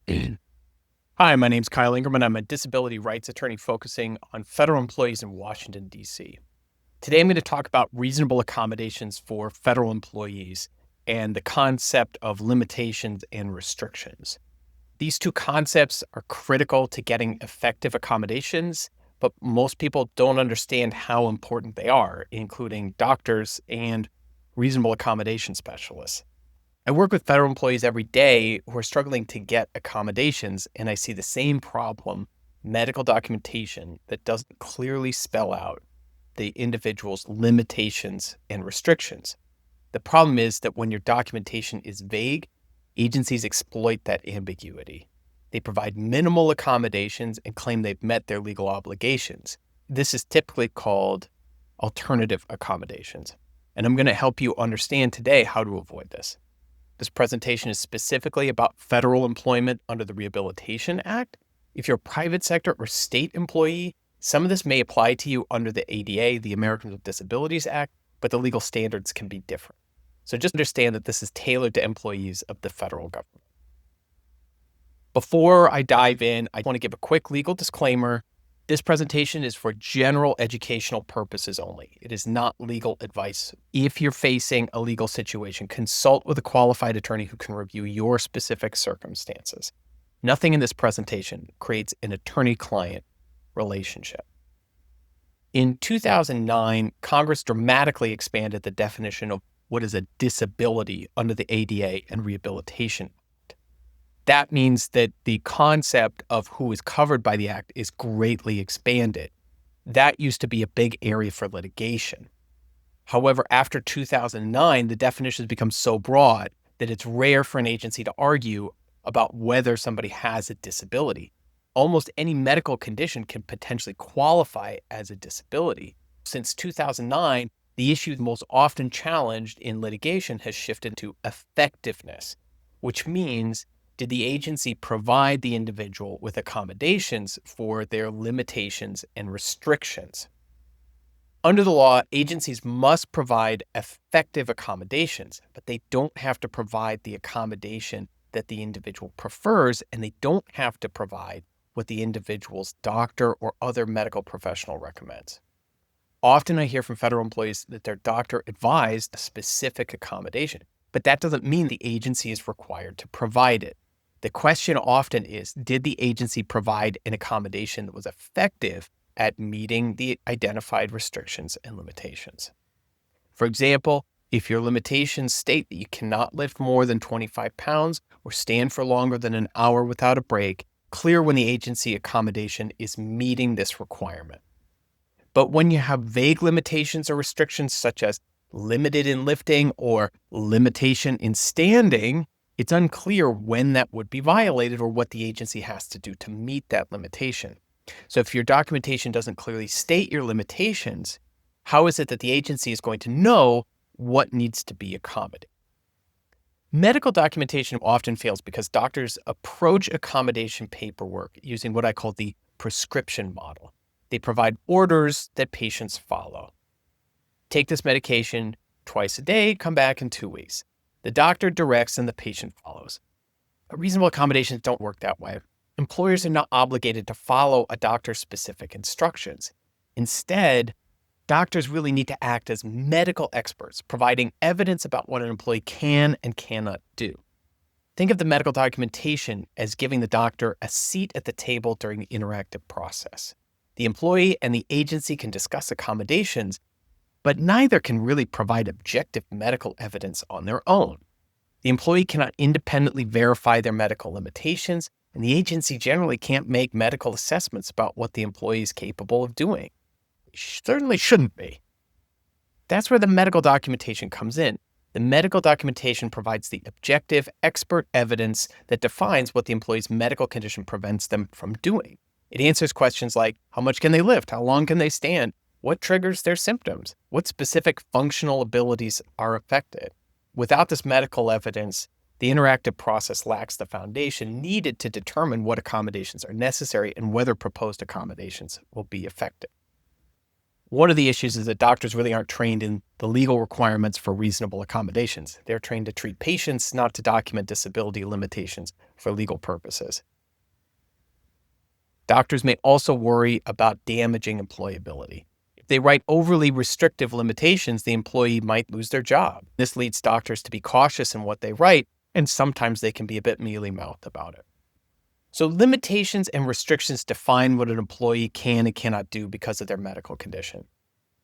Hi, my name's Kyle Ingram, and I'm a disability rights attorney focusing on federal employees in Washington, D.C. Today, I'm going to talk about reasonable accommodations for federal employees and the concept of limitations and restrictions. These two concepts are critical to getting effective accommodations, but most people don't understand how important they are, including doctors and reasonable accommodation specialists. I work with federal employees every day who are struggling to get accommodations, and I see the same problem: medical documentation that doesn't clearly spell out the individual's limitations and restrictions. The problem is that when your documentation is vague, agencies exploit that ambiguity. They provide minimal accommodations and claim they've met their legal obligations. This is typically called alternative accommodations, and I'm going to help you understand today how to avoid this. This presentation is specifically about federal employment under the Rehabilitation Act. If you're a private sector or state employee, some of this may apply to you under the ADA, the Americans with Disabilities Act, but the legal standards can be different. So just understand that this is tailored to employees of the federal government. Before I dive in, I want to give a quick legal disclaimer. This presentation is for general educational purposes only. It is not legal advice. If you're facing a legal situation, consult with a qualified attorney who can review your specific circumstances. Nothing in this presentation creates an attorney-client relationship. In 2009, Congress dramatically expanded the definition of what is a disability under the ADA and Rehabilitation. That means that the concept of who is covered by the act is greatly expanded. That used to be a big area for litigation. However, after 2009, the definition has become so broad that it's rare for an agency to argue about whether somebody has a disability. Almost any medical condition can potentially qualify as a disability. Since 2009, the issue most often challenged in litigation has shifted to effectiveness, which means, did the agency provide the individual with accommodations for their limitations and restrictions? Under the law, agencies must provide effective accommodations, but they don't have to provide the accommodation that the individual prefers, and they don't have to provide what the individual's doctor or other medical professional recommends. Often I hear from federal employees that their doctor advised a specific accommodation, but that doesn't mean the agency is required to provide it. The question often is, did the agency provide an accommodation that was effective at meeting the identified restrictions and limitations? For example, if your limitations state that you cannot lift more than 25 pounds or stand for longer than an hour without a break, clear when the agency accommodation is meeting this requirement. But when you have vague limitations or restrictions such as limited in lifting or limitation in standing, it's unclear when that would be violated or what the agency has to do to meet that limitation. So if your documentation doesn't clearly state your limitations, how is it that the agency is going to know what needs to be accommodated? Medical documentation often fails because doctors approach accommodation paperwork using what I call the prescription model. They provide orders that patients follow. Take this medication twice a day, come back in 2 weeks. The doctor directs and the patient follows. But reasonable accommodations don't work that way. Employers are not obligated to follow a doctor's specific instructions. Instead, doctors really need to act as medical experts, providing evidence about what an employee can and cannot do. Think of the medical documentation as giving the doctor a seat at the table during the interactive process. The employee and the agency can discuss accommodations, but neither can really provide objective medical evidence on their own. The employee cannot independently verify their medical limitations, and the agency generally can't make medical assessments about what the employee is capable of doing. It certainly shouldn't be. That's where the medical documentation comes in. The medical documentation provides the objective, expert evidence that defines what the employee's medical condition prevents them from doing. It answers questions like, how much can they lift? How long can they stand? What triggers their symptoms? What specific functional abilities are affected? Without this medical evidence, the interactive process lacks the foundation needed to determine what accommodations are necessary and whether proposed accommodations will be effective. One of the issues is that doctors really aren't trained in the legal requirements for reasonable accommodations. They're trained to treat patients, not to document disability limitations for legal purposes. Doctors may also worry about damaging employability. If they write overly restrictive limitations, the employee might lose their job. This leads doctors to be cautious in what they write, and sometimes they can be a bit mealy-mouthed about it. So limitations and restrictions define what an employee can and cannot do because of their medical condition.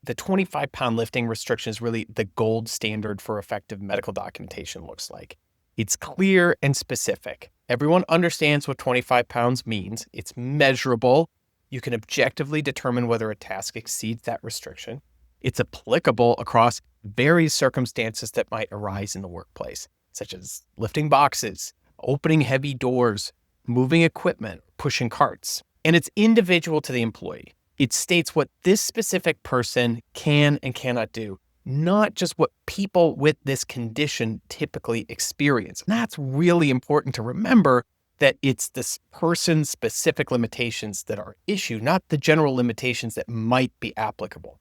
The 25-pound lifting restriction is really the gold standard for effective medical documentation looks like. It's clear and specific. Everyone understands what 25 pounds means. It's measurable. You can objectively determine whether a task exceeds that restriction. It's applicable across various circumstances that might arise in the workplace, such as lifting boxes, opening heavy doors, moving equipment, pushing carts. And it's individual to the employee. It states what this specific person can and cannot do, not just what people with this condition typically experience. And that's really important to remember, that it's this person's specific limitations that are issued, not the general limitations that might be applicable.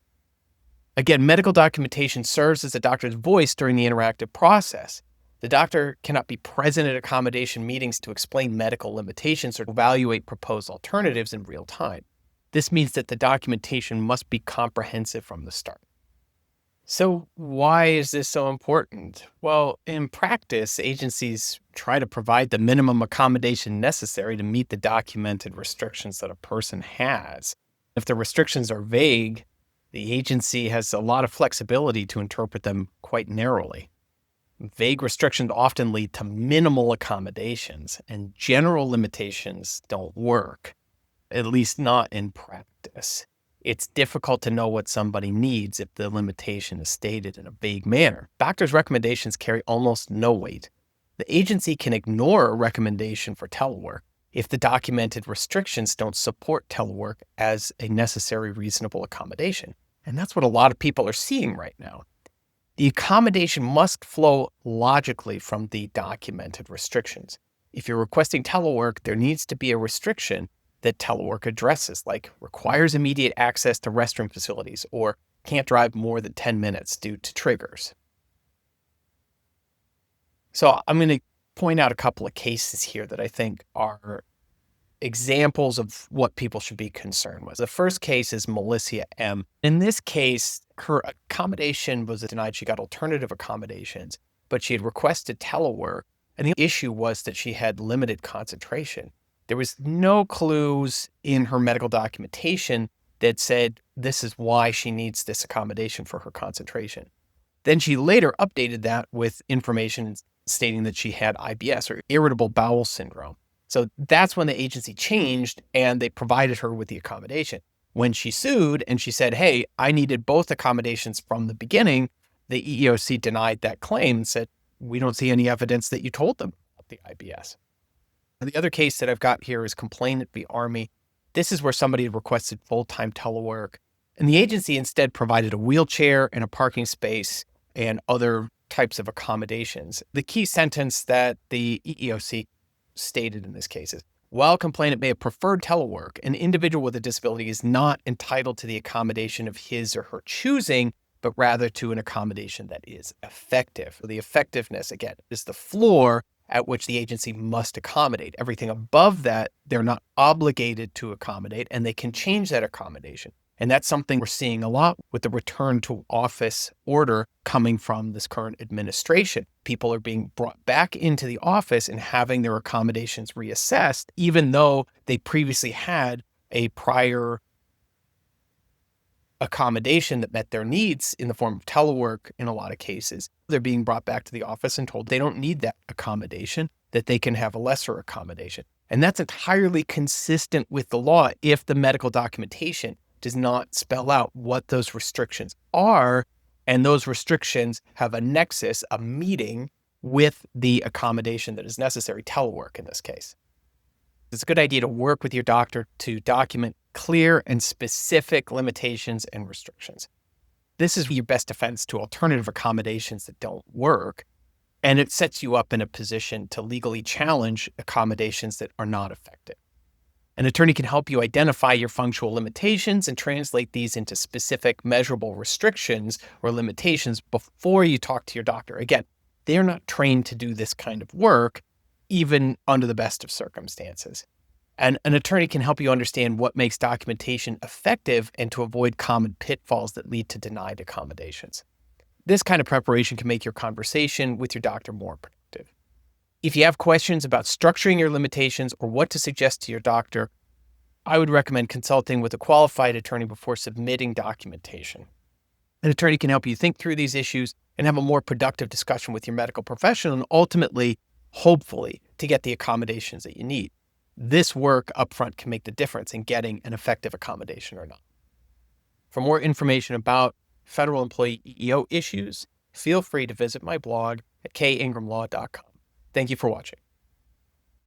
Again, medical documentation serves as a doctor's voice during the interactive process. The doctor cannot be present at accommodation meetings to explain medical limitations or evaluate proposed alternatives in real time. This means that the documentation must be comprehensive from the start. So why is this so important? Well, in practice, agencies try to provide the minimum accommodation necessary to meet the documented restrictions that a person has. If the restrictions are vague, the agency has a lot of flexibility to interpret them quite narrowly. Vague restrictions often lead to minimal accommodations, and general limitations don't work, at least not in practice. It's difficult to know what somebody needs if the limitation is stated in a vague manner. Doctors' recommendations carry almost no weight. The agency can ignore a recommendation for telework if the documented restrictions don't support telework as a necessary, reasonable accommodation. And that's what a lot of people are seeing right now. The accommodation must flow logically from the documented restrictions. If you're requesting telework, there needs to be a restriction that telework addresses, like requires immediate access to restroom facilities or can't drive more than 10 minutes due to triggers. So I'm going to point out a couple of cases here that I think are examples of what people should be concerned with. The first case is Melissa M. In this case, her accommodation was denied. She got alternative accommodations, but she had requested telework. And the issue was that she had limited concentration. There was no clues in her medical documentation that said this is why she needs this accommodation for her concentration. Then she later updated that with information stating that she had IBS, or irritable bowel syndrome. So that's when the agency changed and they provided her with the accommodation. When she sued and she said, hey, I needed both accommodations from the beginning, the EEOC denied that claim and said, we don't see any evidence that you told them about the IBS. The other case that I've got here is Complainant v. Army. This is where somebody had requested full-time telework, and the agency instead provided a wheelchair and a parking space and other types of accommodations. The key sentence that the EEOC stated in this case is, while complainant may have preferred telework, an individual with a disability is not entitled to the accommodation of his or her choosing, but rather to an accommodation that is effective. The effectiveness, again, is the floor at which the agency must accommodate. Everything above that, they're not obligated to accommodate, and they can change that accommodation. And that's something we're seeing a lot with the return to office order coming from this current administration. People are being brought back into the office and having their accommodations reassessed, even though they previously had a prior accommodation that met their needs in the form of telework in a lot of cases. They're being brought back to the office and told they don't need that accommodation, that they can have a lesser accommodation. And that's entirely consistent with the law if the medical documentation does not spell out what those restrictions are, and those restrictions have a nexus, a meeting with the accommodation that is necessary, telework in this case. It's a good idea to work with your doctor to document clear and specific limitations and restrictions. This is your best defense to alternative accommodations that don't work, and it sets you up in a position to legally challenge accommodations that are not effective. An attorney can help you identify your functional limitations and translate these into specific measurable restrictions or limitations before you talk to your doctor. Again, they're not trained to do this kind of work, even under the best of circumstances. And an attorney can help you understand what makes documentation effective and to avoid common pitfalls that lead to denied accommodations. This kind of preparation can make your conversation with your doctor more productive. If you have questions about structuring your limitations or what to suggest to your doctor, I would recommend consulting with a qualified attorney before submitting documentation. An attorney can help you think through these issues and have a more productive discussion with your medical professional and ultimately, hopefully, to get the accommodations that you need. This work upfront can make the difference in getting an effective accommodation or not. For more information about federal employee EEO issues, feel free to visit my blog at kingramlaw.com. Thank you for watching.